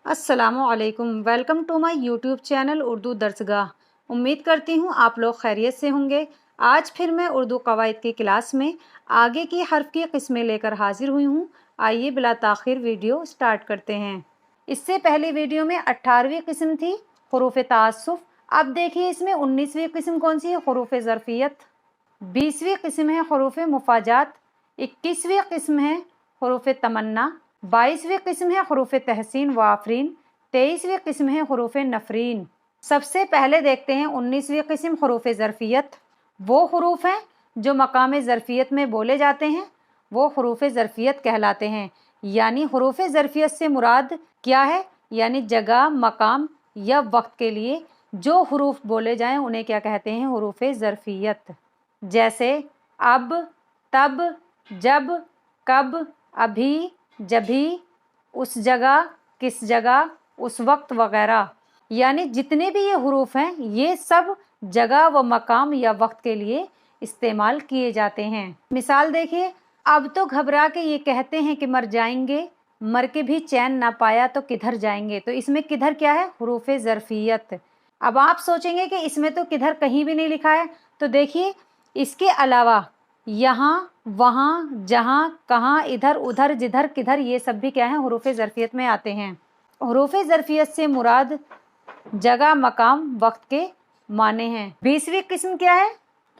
अस्सलामुअलैकुम। Welcome to my YouTube channel Urdu दर्सगाह। उम्मीद करती हूँ आप लोग खैरियत से होंगे। आज फिर मैं उर्दू कवायद की क्लास में आगे की हर्फ की किस्में लेकर हाजिर हुई हूँ। आइए बिला ताख़िर वीडियो स्टार्ट करते हैं। इससे पहली वीडियो में 18वीं किस्म थी हुरूफ़ तासुफ़। अब देखिए इसमें 19वीं किस्म कौन सी है, हुरूफ़ ज़रफ़ियत। 20वीं किस्म है हुरूफ़ मुफ़ाजात। 21वीं किस्म है हुरूफ़ तमन्ना। 22वीं किस्म है हुरूफ़ तहसीन व आफरीन। 23वीं किस्म है हुरूफ़ नफरीन। सबसे पहले देखते हैं 19वीं किस्म हुरूफ़ ज़रफ़ियत। वो हुरूफ़ हैं जो मकाम ज़रफ़ियत में बोले जाते हैं, वो हुरूफ़ ज़रफ़ियत कहलाते हैं। यानी हुरूफ़ ज़रफ़ियत से मुराद क्या है, यानी जगह, मकाम या वक्त के लिए जो हुरूफ़ बोले जाएं उन्हें क्या कहते हैं, हुरूफ़ ज़रफ़ियत। जैसे अब, तब, जब, कब, अभी, जभी, उस जगह, किस जगह, उस वक्त वगैरह। यानी जितने भी ये हुरूफ हैं ये सब जगह व मकाम या वक्त के लिए इस्तेमाल किए जाते हैं। मिसाल देखिए, अब तो घबरा के ये कहते हैं कि मर जाएंगे, मर के भी चैन ना पाया तो किधर जाएंगे। तो इसमें किधर क्या है, हुरूफ ज़रफ़ियत। अब आप सोचेंगे कि इसमें तो किधर कहीं भी नहीं लिखा है, तो देखिए इसके अलावा यहाँ, वहाँ, जहाँ, कहाँ, इधर, उधर, जिधर, किधर, ये सब भी क्या है, हुरूफ़ ज़रफ़ियत में आते हैं। हुरूफ़ ज़रफ़ियत से मुराद जगह, मकाम, वक्त के माने हैं। 20वीं किस्म क्या है,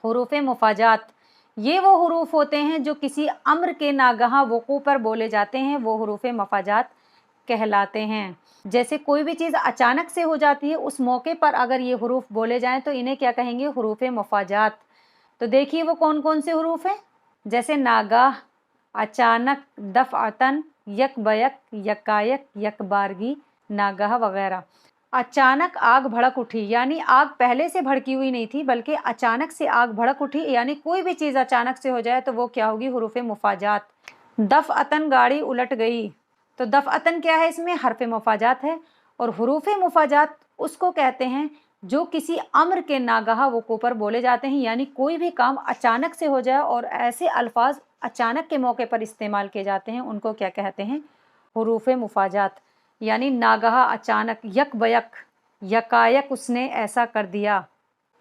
हुरूफ़ मुफ़ाजात। ये वो हुरूफ होते हैं जो किसी अम्र के नागहा वक़ू पर बोले जाते हैं, वो हुरूफ़ मुफ़ाजात कहलाते हैं। जैसे कोई भी चीज़ अचानक से हो जाती है, उस मौके पर अगर ये हुरूफ बोले जाएं तो इन्हें क्या कहेंगे, हुरूफ़ मुफ़ाजात। तो देखिए वो कौन कौन से हुरूफ हैं, जैसे नागाह, अचानक, दफ़अतन, यक बयक, यकायक, यकबारगी, नागाह वगैरह। अचानक आग भड़क उठी, यानी आग पहले से भड़की हुई नहीं थी बल्कि अचानक से आग भड़क उठी, यानी कोई भी चीज़ अचानक से हो जाए तो वो क्या होगी, हुरूफ़ मुफ़ाजात। दफ़अतन गाड़ी उलट गई, तो दफ़अतन क्या है, इसमें हर्फ मुफ़ाजात है। और हुरूफ़ मुफ़ाजात उसको कहते हैं जो किसी अम्र के नागाह वक़ू पर बोले जाते हैं, यानी कोई भी काम अचानक से हो जाए और ऐसे अल्फाज अचानक के मौके पर इस्तेमाल किए जाते हैं, उनको क्या कहते हैं, हुरूफ़ मुफ़ाजात। यानी नागाह, अचानक, यक बयक, यकायक, उसने ऐसा कर दिया।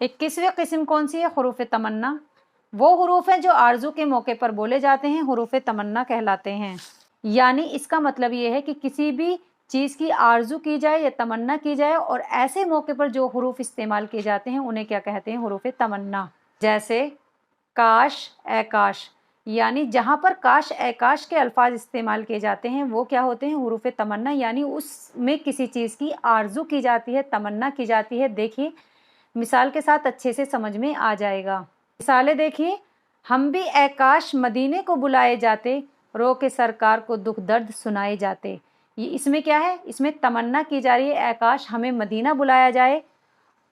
21वीं किस्म कौन सी है, हुरूफ़ तमन्ना। वो हुरूफ हैं जो आरज़ू के मौके पर बोले जाते हैं, हुरूफ़ तमन्ना कहलाते हैं। यानी इसका मतलब ये है कि किसी भी चीज़ की आरज़ू की जाए या तमन्ना की जाए और ऐसे मौके पर जो हुरूफ इस्तेमाल किए जाते हैं उन्हें क्या कहते हैं, हुरूफ़ तमन्ना। जैसे काश, ए काश, यानी जहाँ पर काश, ए काश के अल्फाज इस्तेमाल किए जाते हैं वो क्या होते हैं, हुरूफ़ तमन्ना। यानी उसमें किसी चीज़ की आरज़ू की जाती है, तमन्ना की जाती है। देखिए मिसाल के साथ अच्छे से समझ में आ जाएगा। मिसालें देखिए, हम भी ए काश मदीने को बुलाए जाते, रो के सरकार को दुख दर्द सुनाए जाते। ये इसमें क्या है, इसमें तमन्ना की जा रही है, ए काश हमें मदीना बुलाया जाए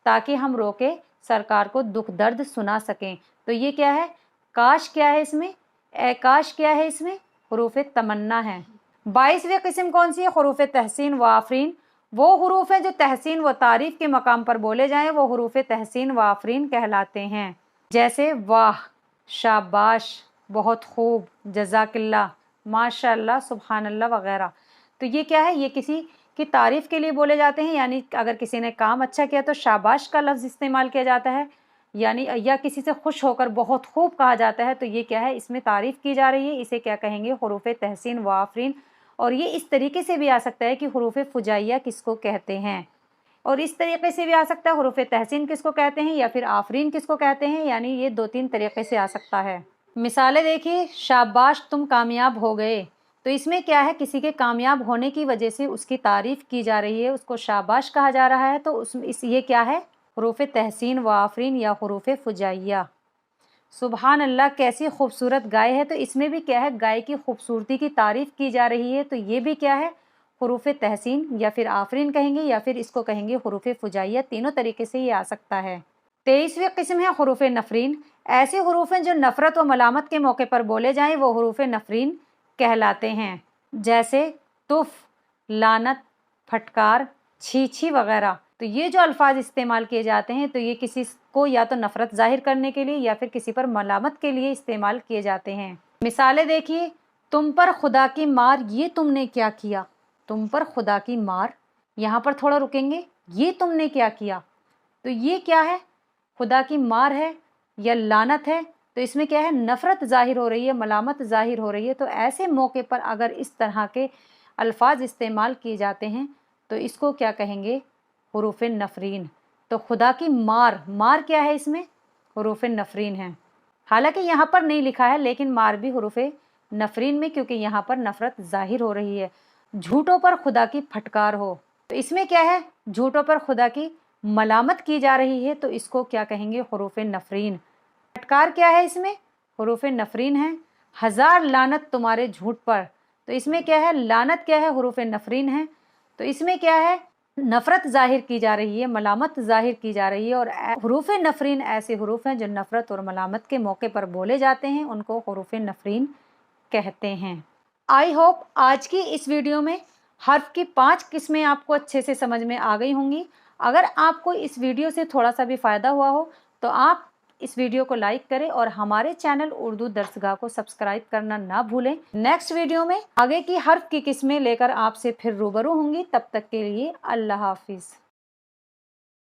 ताकि हम रो के सरकार को दुख दर्द सुना सकें। तो ये क्या है, काश क्या है इसमें, ए काश क्या है इसमें, हुरूफ़ तमन्ना है। 22वीं किस्म कौन सी है, हुरूफ़ तहसीन व आफरीन। वो हुरूफ हैं जो तहसीन व तारीफ़ के मकाम पर बोले जाएं, वो हुरूफ़ तहसीन व आफरीन कहलाते हैं। जैसे वाह, शाबाश, बहुत खूब, जज़ाकिल्लाह, माशाअल्लाह, सुब्हानअल्लाह वगैरह। तो ये क्या है, ये किसी की तारीफ़ के लिए बोले जाते हैं। यानी अगर किसी ने काम अच्छा किया तो शाबाश का लफ्ज़ इस्तेमाल किया जाता है, यानी या किसी से खुश होकर बहुत खूब कहा जाता है, तो ये क्या है, इसमें तारीफ़ की जा रही है, इसे क्या कहेंगे, हुरूफ़ तहसीन व आफरीन। और ये इस तरीके से भी आ सकता है कि हुरूफ़ फुजाइया किसको कहते हैं, और इस तरीके से भी आ सकता है हुरूफ़ तहसीन किसको कहते हैं या फिर आफरीन किसको कहते हैं। यानी ये 2-3 तरीके से आ सकता है। मिसालें देखिए, शाबाश तुम कामयाब हो गए। तो इसमें क्या है, किसी के कामयाब होने की वजह से उसकी तारीफ़ की जा रही है, उसको शाबाश कहा जा रहा है, तो ये क्या है, हुरूफ़ तहसीन व आफरीन या हुरूफ़ फुजाइया। सुबहान अल्लाह, कैसी खूबसूरत गाय है, तो इसमें भी क्या है, गाय की खूबसूरती की तारीफ़ की जा रही है, तो ये भी क्या है, हुरूफ़ तहसीन या फिर आफरीन कहेंगे या फिर इसको कहेंगे हुरूफ़ फुजाइया। तीनों तरीके से ये आ सकता है। 23वीं किस्म है हुरूफ़ नफरीन। ऐसे हुरूफ हैं जो नफ़रत व मलामत के मौके पर बोले जाएं, वो हुरूफ़ नफरीन कहलाते हैं। जैसे तुफ़, लानत, फटकार, छी छी वगैरह। तो ये जो अल्फाज इस्तेमाल किए जाते हैं तो ये किसी को या तो नफ़रत ज़ाहिर करने के लिए या फिर किसी पर मलामत के लिए इस्तेमाल किए जाते हैं। मिसालें देखिए, तुम पर खुदा की मार, ये तुमने क्या किया। तुम पर खुदा की मार, यहाँ पर थोड़ा रुकेंगे, ये तुमने क्या किया, तो ये क्या है, खुदा की मार है या लानत है, तो इसमें क्या है, नफ़रत ज़ाहिर हो रही है, मलामत ज़ाहिर हो रही है। तो ऐसे मौके पर अगर इस तरह के अल्फाज इस्तेमाल किए जाते हैं तो इसको क्या कहेंगे, हुरूफ़ नफ़रीन। तो खुदा की मार, मार क्या है इसमें, हुरूफ़ नफ़रीन है। हालांकि यहाँ पर नहीं लिखा है लेकिन मार भी हुरूफ़ नफ़रीन में, क्योंकि यहाँ पर नफ़रत ज़ाहिर हो रही है। झूठों पर खुदा की फटकार हो, तो इसमें क्या है, झूठों पर खुदा की मलामत की जा रही है, तो इसको क्या कहेंगे, हुरूफ़ नफ़रीन। फटकार क्या है इसमें, हुरूफ़ नफ़रीन है। हज़ार लानत तुम्हारे झूठ पर, तो इसमें क्या है, लानत क्या है, हुरूफ़ नफ़रीन है। तो इसमें क्या है, नफ़रत ज़ाहिर की जा रही है, मलामत ज़ाहिर की जा रही है। और हुरूफ़ नफ़रीन ऐसे हुरूफ़ हैं जो नफ़रत और मलामत के मौके पर बोले जाते हैं, उनको हुरूफ़ नफ़रीन कहते हैं। आई होप आज की इस वीडियो में हर्फ की 5 किस्में आपको अच्छे से समझ में आ गई होंगी। अगर आपको इस वीडियो से थोड़ा सा भी फ़ायदा हुआ हो तो आप इस वीडियो को लाइक करें और हमारे चैनल उर्दू दर्सगाह को सब्सक्राइब करना ना भूलें। नेक्स्ट वीडियो में आगे की हर्फ की किस्में लेकर आपसे फिर रूबरू होंगी। तब तक के लिए अल्लाह हाफिज़।